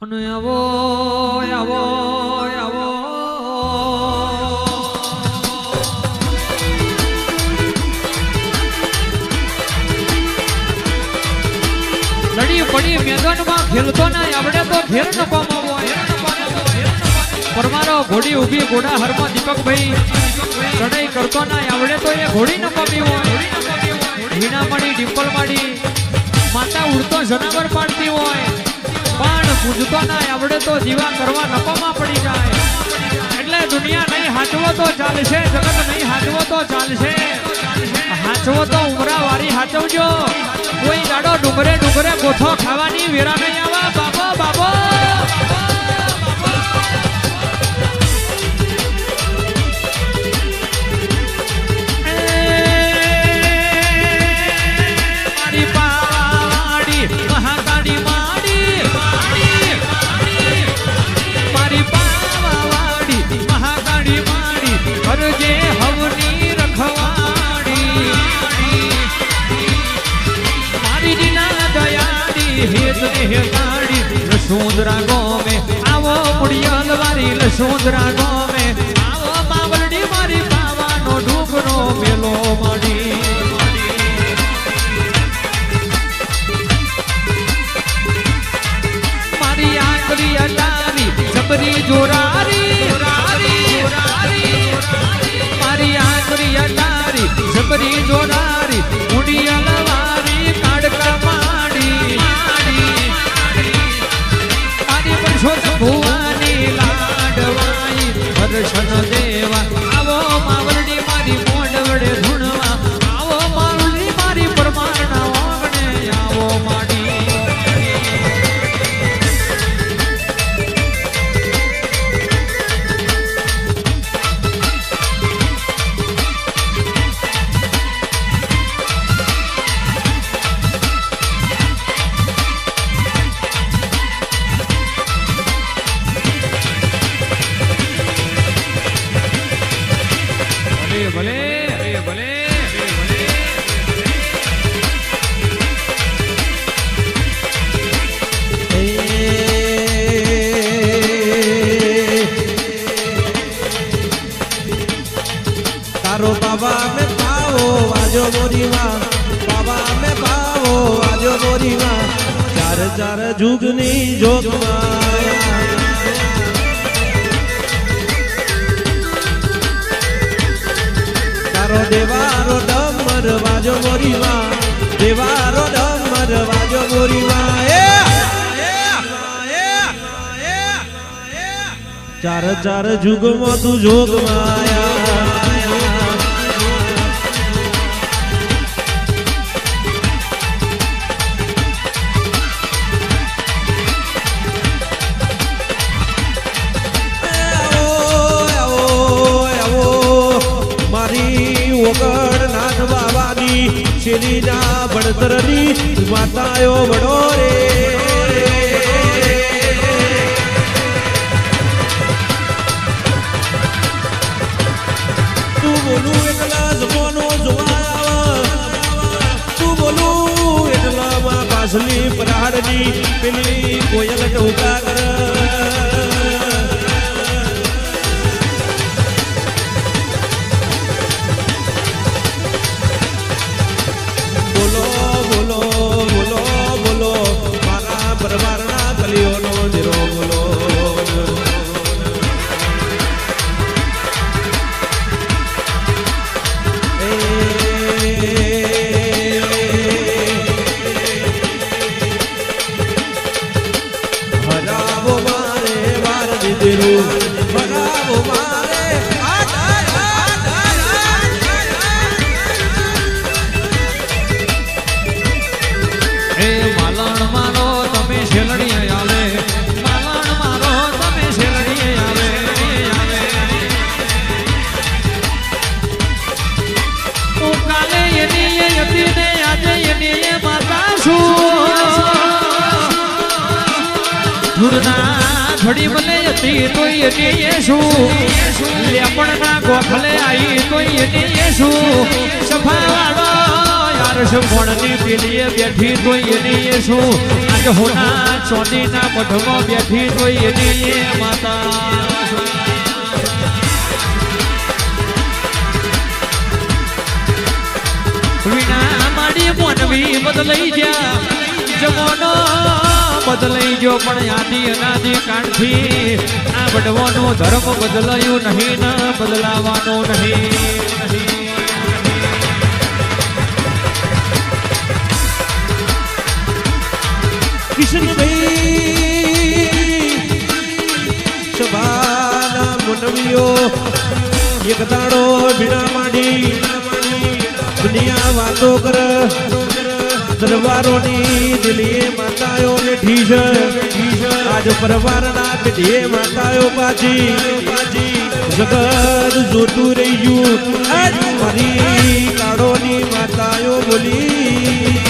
અને આવો આવો આવો લડી પડી મેદાનમાં ખેલતો ના આવડે તો ઘેર ન પામવો પરમારો ઘોડી ઊભી ઘોડા હરમાં દીપકભાઈ ચડાઈ કરતો ના આવડે તો એ ઘોડી ન પામી હોય વીણા મળી ડિમ્પલ માડી માતા ઉડતો જનાવર પાડતી હોય પણ પૂજતો ના આવડે તો જીવા કરવા નફામાં પડી જાય એટલે દુનિયા નહીં હાચવો તો ચાલશે જગત નહીં હાચવો તો ચાલશે હાચવો તો ઉમરા વારી હાચવજો કોઈ દાડો ડુંગરે ડુંગરે ગોથો ખાવાની વેરા નહીં આવા બાબો બાબો लसूंदरा गाँव में आवो मुड़ियाल वारी लसूंदरा गाँव में आवो मावलडी मारी पावानो डूबरो मेलो माड़ी मारी आंगली अटारी जबरी जोरारी मारी आंगली अटारी जबरी जोरारी मुड़ियाल वारी काड़का माड़ी भुवानी लाडवाई दर्शन देवा आवो मावलडी मारी मोडवड़े धुणवा आवो मावलडी मारी परमाणा ओगणे आवो माडी बाबा में पाओ आजो बोरीवा बाबा में पाओ आजो बोरीवा चार चार जुगनी जोगमा तारो देवारो डमर वाजो बोरीवा देवारो डमर वाजो बोरीवा चार चार जुगमा तू जोगमाया શેરીના ભણતરની માતાયો વડો રે તું બોલું એટલા જમવાનો જોવાયા તું બોલું એટલામાં પાછલી પરાડની પેલી કોયલ ટોકા કર ઘડી ભલે હતી તો એને શું લેપણના ગોખલે આવી તો એને શું સફા વાળો પારસ કોણની પેલીએ બેઠી તો એની એ શું આજ હોના ચોદીના મઢમાં બેઠી તો એની એ માતા વીણા માડી મોનવી બદલાઈ જા જમોનો બદલાઈ ગયો પણ આદિ અનાદિ કાળથી આ બડવાનો ધર્મ બદલાયું નહીં ના બદલાવાનો નહીં કિશનભાઈ સભાના મોનવીઓ એક દાડો વીણા માંડી દુનિયા વાતો કર દરબારોની દિલીએ માતાઓ બેઠી છે આજ પરવારના પેઢીએ માતાઓ પાછી જગત જોતું રહી ગયું આજ મારી કાળોની માતાઓ બોલી